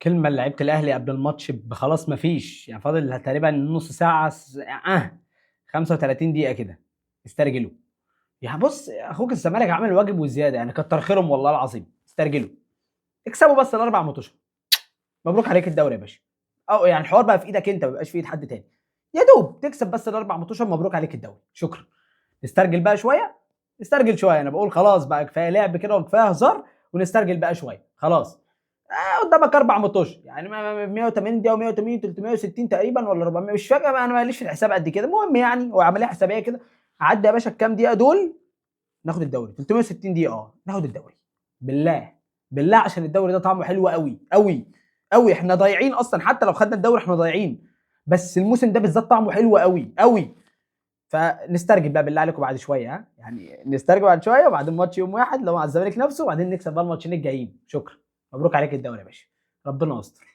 كلمة لعيبة الأهلي قبل الماتش خلاص مفيش يعني فاضل تقريبا نص ساعة 35 دقيقة كده. استرجلوا. يعني بص أخوك الزمالك عامل واجب وزيادة يعني كتر خيرهم والله العظيم. استرجلوا. اكسبوا بس الأربع ماتشات. مبروك عليك الدوري يا باشا. أو يعني الحوار بقى في إيدك أنت ما بيبقاش في إيد حد تاني. يا دوب تكسب بس الأربع ماتشات مبروك عليك الدوري شكرا. نسترجل بقى شوية. نسترجل شوية أنا بقول خلاص بقى كفاية لعب كده وكفاية هزار. ونسترجل بقى شوية خلاص. قدامك اربع ماتش يعني 180 دقيقه و180 360 تقريبا ولا 400 مش فاكر انا ماليش في الحساب قد كده المهم يعني هو عمليه حسابيه كده. عدى يا باشا الكام دقيقه دول. ناخد الدوري 360 دقيقه ناخد الدوري. بالله. بالله عشان الدوري ده طعمه حلو قوي قوي. قوي احنا ضايعين اصلا حتى لو خدنا الدوري احنا ضايعين. بس الموسم ده بالذات طعمه حلو قوي قوي. فنسترجل بقى بالله عليكم بعد شويه يعني نسترجل بعد شويه وبعدين ماتش يوم واحد لو مع الزمالك نفسه وبعدين نكسب بقى الماتشين الجايين شكرا. مبروك عليك الدوري يا باشا. ربنا يستر.